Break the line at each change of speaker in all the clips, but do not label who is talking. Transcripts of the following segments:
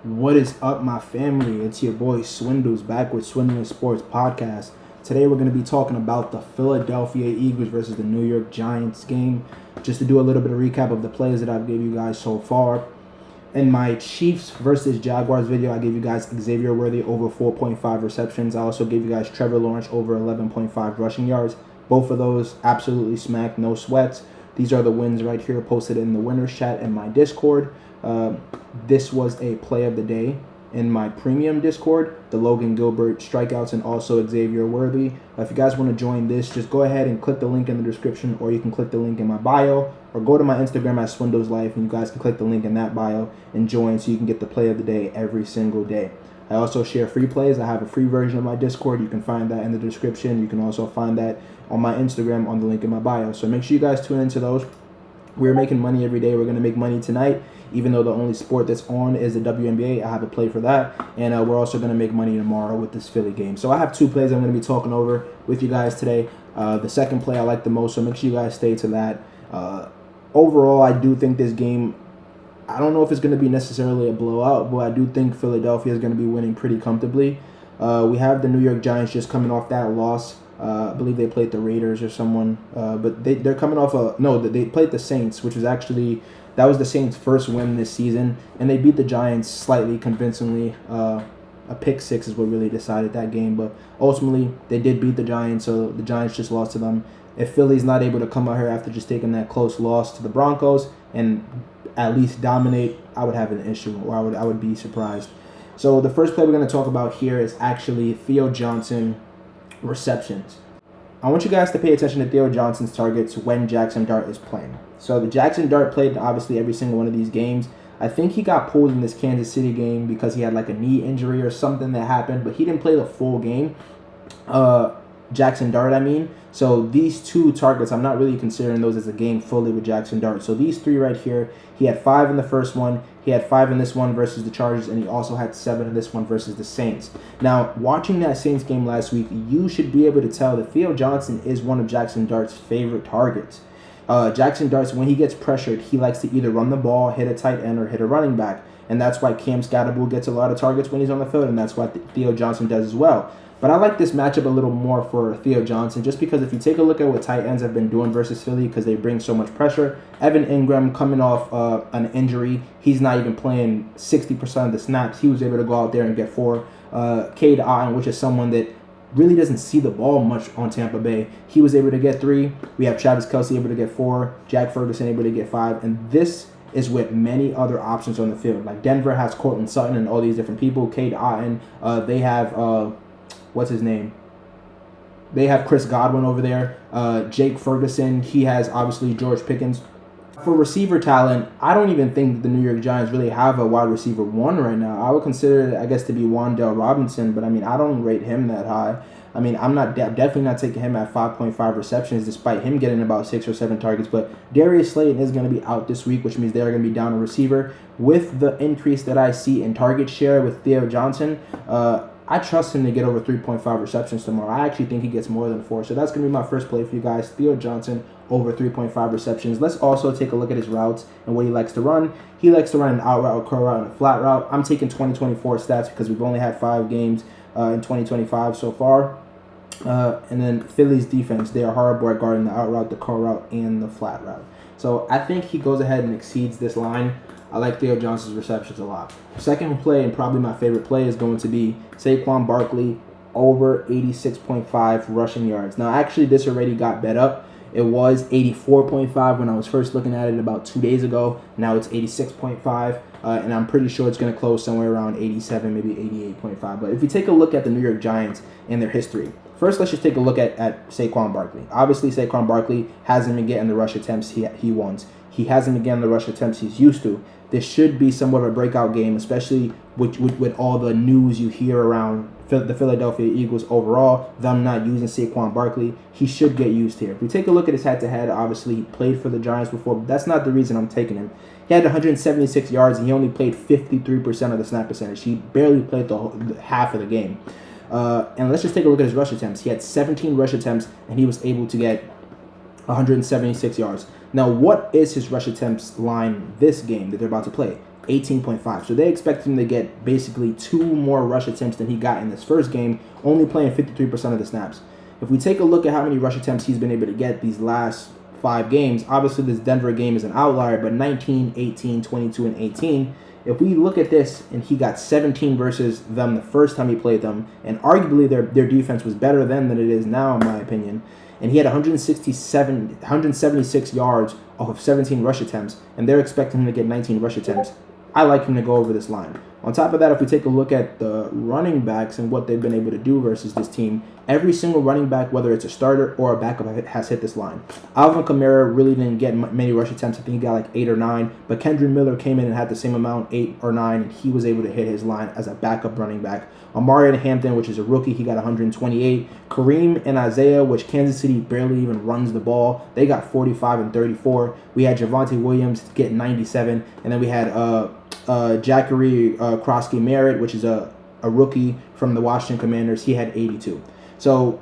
What is up, my family? It's your boy Swindles back with Swindling Sports Podcast. Today we're going to be talking about the Philadelphia Eagles versus the New York Giants game. Just to do a little bit of recap of the plays that I've gave you guys so far. In my Chiefs versus Jaguars video, I gave you guys Xavier Worthy over 4.5 receptions. I also gave you guys Trevor Lawrence over 11.5 rushing yards. Both of those absolutely smacked, no sweats. These are the wins right here posted in the winners chat in my Discord. This was a play of the day in my premium Discord, the Logan Gilbert strikeouts and also Xavier Worthy. If you guys want to join this, just go ahead and click the link in the description, or you can click the link in my bio, or go to my Instagram at Swindles Life, and you guys can click the link in that bio and join so you can get the play of the day every single day. I also share free plays. I have a free version of my Discord. You can find that in the description. You can also find that on my Instagram on the link in my bio. So make sure you guys tune into those. We're making money every day. We're going to make money tonight. Even though the only sport that's on is the WNBA, I have a play for that. And we're also going to make money tomorrow with this Philly game. So I have two plays I'm going to be talking over with you guys today. The second play I like the most, so make sure you guys stay to that. Overall, I do think this game, I don't know if it's going to be necessarily a blowout, but I do think Philadelphia is going to be winning pretty comfortably. We have the New York Giants just coming off that loss. I believe they played the Raiders or someone, but they're coming off they played the Saints, which was actually, that was the Saints' first win this season, and they beat the Giants slightly convincingly. A pick six is what really decided that game, but ultimately they did beat the Giants, so the Giants just lost to them. If Philly's not able to come out here after just taking that close loss to the Broncos and at least dominate, I would have an issue, or I would be surprised. So the first play we're going to talk about here is actually Theo Johnson receptions. I want you guys to pay attention to Theo Johnson's targets when Jackson Dart is playing. So the Jackson Dart played obviously every single one of these games. I think he got pulled in this Kansas City game because he had like a knee injury or something that happened, but he didn't play the full game. Jackson Dart, I mean. So these two targets, I'm not really considering those as a game fully with Jackson Dart. So these three right here, he had 5 in the first one, he had 5 in this one versus the Chargers, and he also had 7 in this one versus the Saints. Now, watching that Saints game last week, you should be able to tell that Theo Johnson is one of Jackson Dart's favorite targets. Jackson Dart, when he gets pressured, he likes to either run the ball, hit a tight end, or hit a running back. And that's why Cam Scatterbull gets a lot of targets when he's on the field, and that's why Theo Johnson does as well. But I like this matchup a little more for Theo Johnson, just because if you take a look at what tight ends have been doing versus Philly, because they bring so much pressure. Evan Ingram coming off an injury, he's not even playing 60% of the snaps. He was able to go out there and get 4. Cade Otton, which is someone that really doesn't see the ball much on Tampa Bay, he was able to get 3. We have Travis Kelce able to get 4, Jack Ferguson able to get 5, and this is with many other options on the field. Like Denver has Cortland Sutton and all these different people. Cade Otton, they have what's his name? They have Chris Godwin over there. Jake Ferguson, he has obviously George Pickens. For receiver talent, I don't even think the New York Giants really have a wide receiver 1 right now. I would consider it, I guess, to be Wan'Dale Robinson, but I mean, I don't rate him that high. I mean, I'm definitely not taking him at 5.5 receptions, despite him getting about 6 or 7 targets. But Darius Slayton is going to be out this week, which means they're going to be down a receiver. With the increase that I see in target share with Theo Johnson, I trust him to get over 3.5 receptions tomorrow. I actually think he gets more than 4. So that's going to be my first play for you guys. Theo Johnson over 3.5 receptions. Let's also take a look at his routes and what he likes to run. He likes to run an out route, a curl route, and a flat route. I'm taking 2024 stats because we've only had 5 games in 2025 so far. And then Philly's defense, they are horrible at guarding the out route, the curl route, and the flat route. So I think he goes ahead and exceeds this line. I like Theo Johnson's receptions a lot. Second play, and probably my favorite play, is going to be Saquon Barkley over 86.5 rushing yards. Now, actually, this already got bet up. It was 84.5 when I was first looking at it about 2 days ago. Now it's 86.5, and I'm pretty sure it's going to close somewhere around 87, maybe 88.5. But if you take a look at the New York Giants and their history, first let's just take a look at Saquon Barkley. Obviously, Saquon Barkley hasn't been getting the rush attempts he wants. He hasn't been getting the rush attempts he's used to. This should be somewhat of a breakout game, especially with all the news you hear around the Philadelphia Eagles overall, them not using Saquon Barkley. He should get used here. If we take a look at his head-to-head, obviously he played for the Giants before, but that's not the reason I'm taking him. He had 176 yards, and he only played 53% of the snap percentage. He barely played the half of the game. And let's just take a look at his rush attempts. He had 17 rush attempts, and he was able to get 176 yards. Now, what is his rush attempts line this game that they're about to play? 18.5. So they expect him to get basically 2 more rush attempts than he got in this first game, only playing 53% of the snaps. If we take a look at how many rush attempts he's been able to get these last 5 games, obviously this Denver game is an outlier, but 19, 18, 22, and 18. If we look at this, and he got 17 versus them the first time he played them, and arguably their defense was better then than it is now, in my opinion, and he had 176 yards off of 17 rush attempts, and they're expecting him to get 19 rush attempts. I like him to go over this line. On top of that, if we take a look at the running backs and what they've been able to do versus this team, every single running back, whether it's a starter or a backup, has hit this line. Alvin Kamara really didn't get many rush attempts. I think he got like 8 or 9, but Kendra Miller came in and had the same amount, 8 or 9, and he was able to hit his line as a backup running back. Amari Hampton, which is a rookie, he got 128. Kareem and Isaiah, which Kansas City barely even runs the ball, they got 45 and 34. We had Javonte Williams get 97, and then we had Jackery Krosky Merritt, which is a rookie from the Washington Commanders. He had 82. So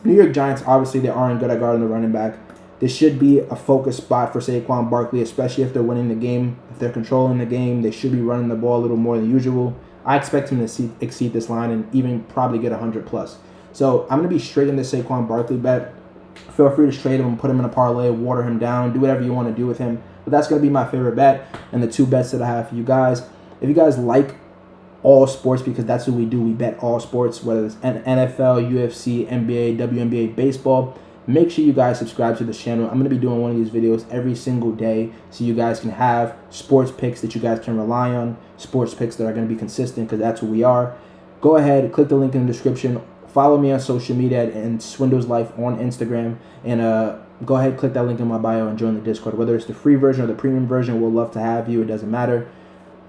New York Giants, obviously, they aren't good at guarding the running back. This should be a focus spot for Saquon Barkley, especially if they're winning the game. If they're controlling the game, they should be running the ball a little more than usual. I expect him to exceed this line and even probably get 100 plus. So I'm going to be straight in the Saquon Barkley bet. Feel free to trade him and put him in a parlay, water him down, do whatever you want to do with him. But that's going to be my favorite bet and the 2 bets that I have for you guys. If you guys like all sports, because that's what we do, we bet all sports, whether it's NFL, UFC, NBA, WNBA, baseball, make sure you guys subscribe to the channel. I'm going to be doing one of these videos every single day so you guys can have sports picks that you guys can rely on, sports picks that are going to be consistent, because that's what we are. Go ahead, click the link in the description. Follow me on social media and Swindle's Life on Instagram, and go ahead, click that link in my bio and join the Discord. Whether it's the free version or the premium version, we'll love to have you. It doesn't matter.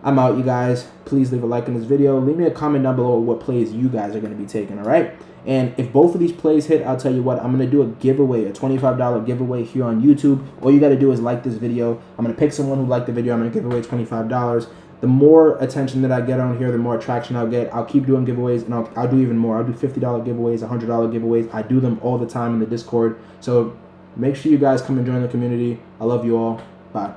I'm out, you guys. Please leave a like on this video. Leave me a comment down below what plays you guys are going to be taking, all right? And if both of these plays hit, I'll tell you what, I'm going to do a giveaway, a $25 giveaway here on YouTube. All you got to do is like this video. I'm going to pick someone who liked the video. I'm going to give away $25. The more attention that I get on here, the more traction I'll get. I'll keep doing giveaways, and I'll do even more. I'll do $50 giveaways, $100 giveaways. I do them all the time in the Discord. So make sure you guys come and join the community. I love you all. Bye.